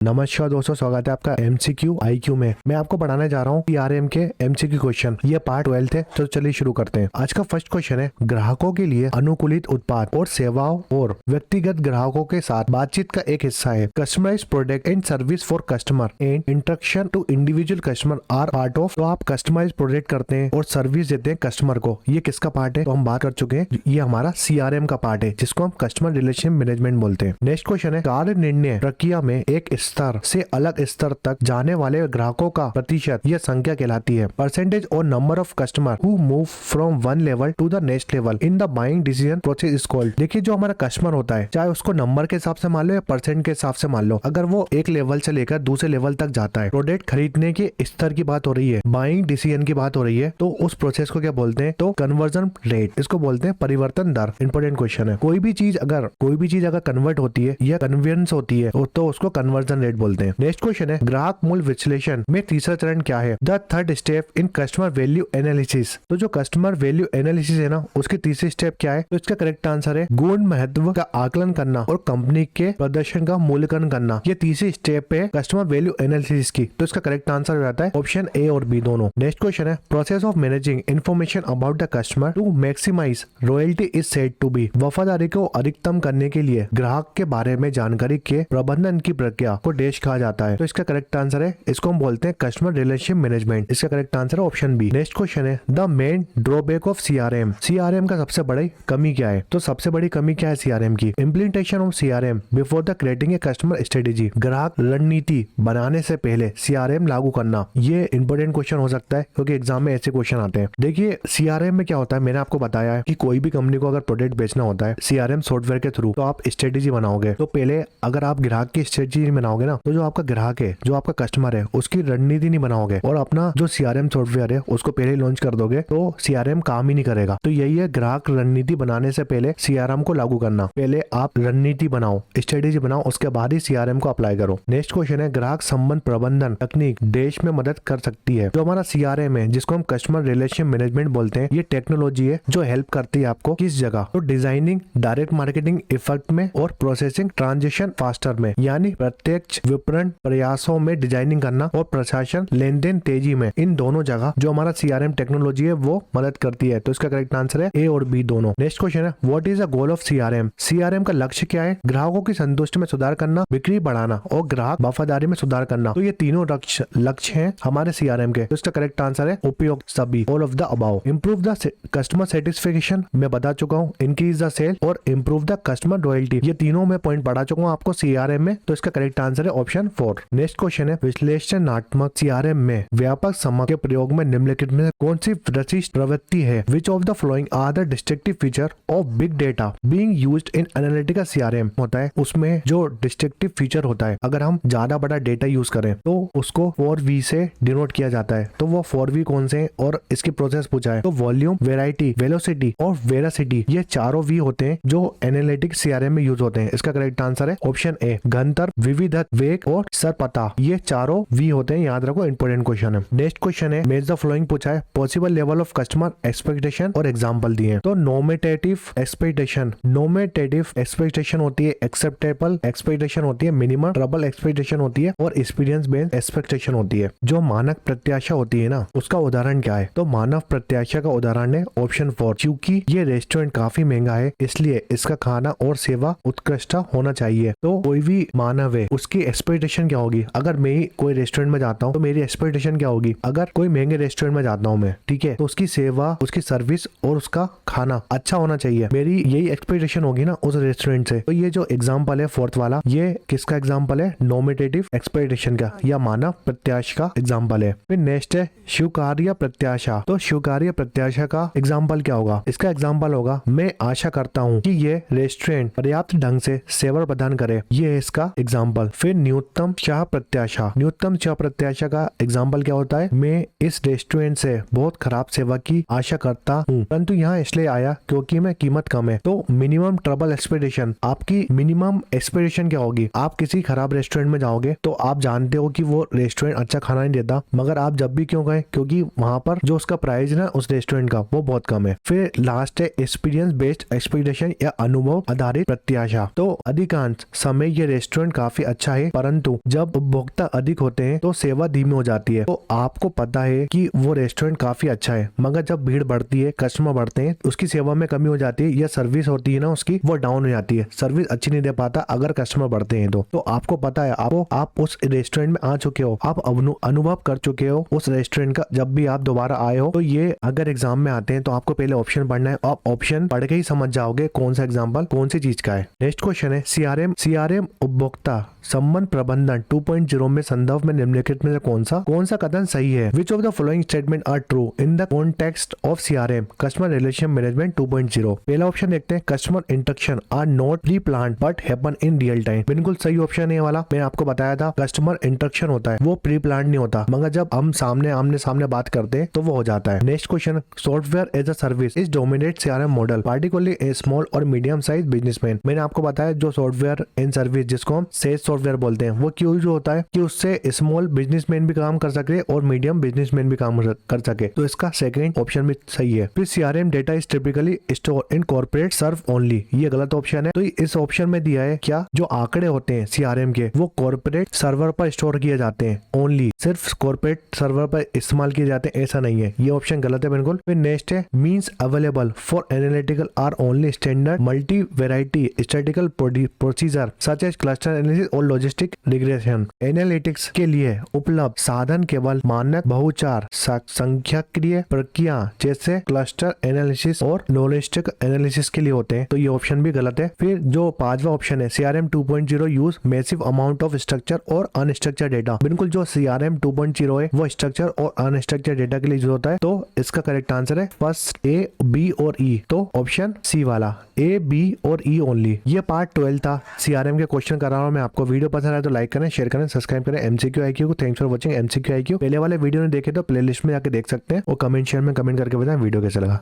नमस्कार दोस्तों, स्वागत है आपका एमसीक्यू आईक्यू में। मैं आपको पढ़ाने जा रहा हूँ सीआरएम के एमसीक्यू क्वेश्चन। ये पार्ट 12 है, तो चलिए शुरू करते हैं। आज का फर्स्ट क्वेश्चन है, ग्राहकों के लिए अनुकूलित उत्पाद और सेवाओं और व्यक्तिगत ग्राहकों के साथ बातचीत का एक हिस्सा है। Customised product and service for customer and interaction to individual customer are part of. तो आप कस्टमाइज प्रोडक्ट करते हैं और सर्विस देते हैं कस्टमर को। ये किसका पार्ट है? तो हम बात कर चुके हैं, ये हमारा सीआरएम का पार्ट है, जिसको हम कस्टमर रिलेशन मैनेजमेंट बोलते हैं। नेक्स्ट क्वेश्चन है, कार्य निर्णय प्रक्रिया में एक स्तर से अलग स्तर तक जाने वाले ग्राहकों का प्रतिशत यह संख्या कहलाती है। परसेंटेज और number of customer who move from one level to the next level in the buying decision process is called. देखिए, जो हमारा कस्टमर होता है, चाहे उसको नंबर के हिसाब से मान लो या परसेंट के हिसाब से मान लो, अगर वो एक लेवल से लेकर दूसरे लेवल तक जाता है, प्रोडक्ट खरीदने के स्तर की बात हो रही है, बाइंग डिसीजन की बात हो रही है, तो उस प्रोसेस को क्या बोलते हैं? तो कन्वर्जन रेट, इसको बोलते हैं परिवर्तन दर। इंपॉर्टेंट क्वेश्चन है। कोई भी चीज अगर कन्वर्ट होती है या कन्वीनियंस होती है तो उसको कन्वर्जन रेट बोलते हैं। नेक्स्ट क्वेश्चन है, ग्राहक मूल्य विश्लेषण में तीसरा चरण क्या है? The third step in customer value analysis. तो जो कस्टमर वैल्यू एनालिसिस है ना, उसकी तीसरी स्टेप क्या है? तो इसका करेक्ट आंसर है गुण महत्व का आकलन करना और कंपनी के प्रदर्शन का मूल्यांकन करना। ये तीसरी स्टेप है कस्टमर वैल्यू एनालिसिस की। तो इसका करेक्ट आंसर हो जाता है ऑप्शन ए और बी दोनों। नेक्स्ट क्वेश्चन है, process of managing information about the customer to maximise royalty is said to be. वफादारी को अधिकतम करने के लिए ग्राहक के बारे में जानकारी के प्रबंधन की प्रक्रिया को डैश कहा जाता है। तो इसका करेक्ट आंसर है, इसको हम बोलते हैं कस्टमर रिलेशन मैनेजमेंट। इसका करेक्ट आंसर है ऑप्शन बी। नेक्स्ट क्वेश्चन है, the main drawback of CRM. CRM का सबसे बड़ी कमी क्या है? तो सबसे बड़ी कमी क्या है सीआरएम की? Implementation of CRM before the creating a customer strategy. ग्राहक रणनीति बनाने से पहले सीआरएम लागू करना। ये इंपॉर्टेंट क्वेश्चन हो सकता है, क्योंकि एग्जाम में ऐसे क्वेश्चन आते हैं। देखिए, सीआरएम में क्या होता है, मैंने आपको बताया है कि कोई भी कंपनी को अगर प्रोडक्ट बेचना होता है सीआरएम सॉफ्टवेयर के थ्रू, तो आप स्ट्रेटेजी बनाओगे। तो पहले अगर आप ग्राहक की स्ट्रेटेजी बनाओगे ना, तो जो आपका ग्राहक है, जो आपका कस्टमर है, उसकी रणनीति नहीं बनाओगे और अपना जो सीआरएम सॉफ्टवेयर है उसको पहले लॉन्च कर दोगे, तो सीआरएम काम ही नहीं करेगा। तो यही है, ग्राहक रणनीति बनाने से पहले सीआरएम को लागू करना। पहले आप रणनीति बनाओ, स्ट्रेटेजी बनाओ, उसके बाद ही सीआरएम को अप्लाई करो। नेक्स्ट क्वेश्चन है, ग्राहक संबंध प्रबंधन तकनीक देश में मदद कर सकती है। जो हमारा सीआरएम है, जिसको हम कस्टमर रिलेशन मैनेजमेंट बोलते हैं, ये टेक्नोलॉजी है जो हेल्प करती है आपको किस जगह? तो डिजाइनिंग, डायरेक्ट मार्केटिंग इफेक्ट में और प्रोसेसिंग ट्रांजेक्शन फास्टर में, यानी प्रत्यक्ष विपणन प्रयासों में डिजाइनिंग करना और प्रशासन लेन देन तेजी में, इन दोनों जगह जो हमारा सीआरएम टेक्नोलॉजी है वो मदद करती है। तो इसका करेक्ट आंसर है ए और बी दोनों। नेक्स्ट क्वेश्चन है, what is the goal of CRM? CRM का लक्ष्य क्या है? ग्राहकों की संतुष्टि में सुधार करना, बिक्री बढ़ाना और ग्राहक वफादारी में सुधार करना। तो ये तीनों लक्ष्य हैं हमारे सीआरएम के। तो इसका करेक्ट आंसर है उपयुक्त सभी, all of the above. Improve the customer satisfaction, मैं बता चुका हूँ, इंक्रीज द सेल और इंप्रूव द कस्टमर लॉयल्टी। ये तीनों मैं पॉइंट पढ़ा चुका हूँ आपको सीआरएम में। तो इसका करेक्ट आंसर है ऑप्शन 4। नेक्स्ट क्वेश्चन है, विश्लेषणात्मक सीआरएम में व्यापक समझ के प्रयोग में निम्नलिखित में कौन सी विशिष्ट प्रवृत्ति है? Which of the following are the destructive feature of big data being used in analytical CRM? होता है उसमें जो डिस्ट्रक्टिव फीचर होता है, अगर हम ज्यादा बड़ा डेटा यूज करें तो उसको 4V से डिनोट किया जाता है। तो वो 4V कौन से हैं और इसकी प्रोसेस पूछा है, तो वॉल्यूम, वेराइटी, वेलोसिटी और वेरासिटी, ये चारों V होते हैं जो एनालिटिक सीआरएम में यूज होते हैं। इसका करेक्ट आंसर है ऑप्शन ए, घनत्व, विविधता, वेग और सरपता, ये चारों V होते हैं। याद रखो, इंपॉर्टेंट क्वेश्चन है। नेक्स्ट क्वेश्चन है, मेज द फॉलोइंग पूछा है, possible level of customer expectation और एग्जांपल दिए हैं। तो नॉमिनेटिव एक्सपेक्टेशन होती है, एक्सेप्टेबल एक्सपेक्टेशन होती है, मिनिमम ट्रबल एक्सपेक्टेशन होती है और एक्सपीरियंस बेस्ड एक्सपेक्टेशन होती है। जो मानक प्रत्याशा होती है ना, उसका उदाहरण क्या है? तो मानव प्रत्याशा का उदाहरण है ऑप्शन 4। क्योंकि ये रेस्टोरेंट काफी महंगा है, इसलिए इसका खाना और सेवा उत्कृष्ट होना चाहिए। तो कोई भी मानव है, उसकी एक्सपेक्टेशन क्या होगी? अगर मैं ही कोई रेस्टोरेंट में जाता हूँ तो मेरी एक्सपेक्टेशन क्या होगी? अगर कोई महंगे रेस्टोरेंट में जाता हूँ मैं, ठीक है, तो उसकी सेवा, उसकी सर्विस और उसका खाना अच्छा होना चाहिए। मेरी यही एक्सपेक्टेशन होगी ना उस रेस्टोरेंट से। तो ये जो एग्जाम्पल है फोर्थ वाला, ये किसका एग्जाम्पल है? नॉमिनेटिव एक्सपेक्टेशन का या मानव प्रत्याशा का एग्जाम्पल है। फिर नेक्स्ट है स्वीकार्य प्रत्याशा। तो स्वीकार्य प्रत्याशा का एग्जाम्पल क्या होगा? इसका एग्जाम्पल होगा, मैं आशा करता हूँ कि ये रेस्टोरेंट पर्याप्त ढंग से सेवा प्रदान करे। ये है इसका एग्जाम्पल। फिर न्यूनतम चाह प्रत्याशा। न्यूनतम चाह प्रत्याशा का एग्जाम्पल क्या होता है? मैं इस रेस्टोरेंट से बहुत खराब सेवा की आशा करता हूँ, परंतु यहाँ इसलिए आया क्योंकि मैं कीमत कम है। तो मिनिमम ट्रबल एक्सपेक्टेशन, आपकी मिनिमम एक्सपेक्टेशन क्या होगी? आप किसी खराब रेस्टोरेंट में जाओगे तो आप जानते हो कि वो रेस्टोरेंट अच्छा खाना नहीं देता, मगर आप जब भी क्यों गए? क्योंकि वहां पर जो उसका प्राइस है ना उस रेस्टोरेंट का, वो बहुत कम है। फिर लास्ट है एक्सपीरियंस बेस्ड एक्सपेक्टेशन या अनुभव आधारित प्रत्याशा। तो अधिकांश समय ये रेस्टोरेंट काफी अच्छा अच्छा है, परंतु जब उपभोक्ता अधिक होते हैं तो सेवा धीमी हो जाती है। तो आपको पता है कि वो रेस्टोरेंट काफी अच्छा है, मगर जब भीड़ बढ़ती है, कस्टमर बढ़ते हैं, उसकी सेवा में कमी हो जाती है, या सर्विस होती है ना उसकी, वो डाउन हो जाती है, सर्विस अच्छी नहीं दे पाता अगर कस्टमर बढ़ते हैं। तो आपको पता है, आप उस रेस्टोरेंट में आ चुके हो, आप अनुभव कर चुके हो उस रेस्टोरेंट का। जब भी आप दोबारा आए हो तो ये अगर एग्जाम में आते हैं तो आपको पहले ऑप्शन पढ़ना है, आप ऑप्शन पढ़ के ही समझ जाओगे कौन सा एग्जाम्पल कौन सी चीज का है। नेक्स्ट क्वेश्चन है सीआरएम उपभोक्ता संबंध प्रबंधन 2.0 में संदर्भ में निम्नलिखित में से कौन सा कथन सही है? Which of the following statement are true in the context of CRM customer relation management 2.0? पहला ऑप्शन देखते हैं, customer interaction are not pre plan but happen in real time. बिल्कुल सही ऑप्शन है ये वाला। मैंने आपको बताया था कस्टमर इंटरेक्शन होता है वो प्री प्लान नहीं होता, मगर जब हम आमने सामने बात करते हैं तो वो हो जाता है। Next question, software as a service is dominate CRM model particularly a small और मीडियम साइज बिजनेसमैन। मैंने आपको बताया जो सॉफ्टवेयर एंड सर्विस जिसको हम सेल्स सॉफ्टवेयर बोलते हैं, वो क्यों जो होता है कि उससे स्मॉल बिजनेसमैन भी काम कर सके और मीडियम बिजनेसमैन भी काम कर सके। तो इसका सेकंड ऑप्शन भी सही है। फिर CRM data is typically store in corporate serve only, ये गलत ऑप्शन है। तो इस ऑप्शन में दिया है क्या, जो आंकड़े होते हैं सीआरएम के वो कॉर्पोरेट सर्वर पर स्टोर किए जाते हैं, ओनली सिर्फ कॉर्पोरेट सर्वर पर इस्तेमाल किए जाते हैं, ऐसा नहीं है। ये ऑप्शन गलत है बिल्कुल। फिर नेक्स्ट है, means available for analytical are only standard multi variety statical procedure such as cluster analysis और लॉजिस्टिक रिग्रेशन। एनालिटिक्स के लिए उपलब्ध साधन केवल मानक बहुचार संख्याक्रिय प्रक्रिया जैसे क्लस्टर एनालिसिस और लॉजिस्टिक एनालिसिस के लिए होते हैं। तो ये ऑप्शन भी गलत है। फिर जो पांचवा ऑप्शन है, CRM 2.0 use massive amount of structure और अनस्ट्रक्चर डेटा। बिल्कुल जो सीआरएम 2.0 है वो स्ट्रक्चर और अनस्ट्रक्चर डेटा के लिए यूज होता है। तो इसका करेक्ट आंसर है फर्स्ट ए, बी और ई। तो ऑप्शन सी वाला ए, बी और ई ओनली। ये पार्ट 12 था सीआरएम के क्वेश्चन कर रहा हूँ मैं आपको। वीडियो पसंद आए तो लाइक करें, शेयर करें, सब्सक्राइब करें एमसीक्यू आईक्यू को। Thanks for watching MCQ IQ. पहले वाले वीडियो ने देखे तो प्लेलिस्ट में जाके देख सकते हैं और कमेंट शेयर में कमेंट करके बताएं वीडियो कैसा लगा।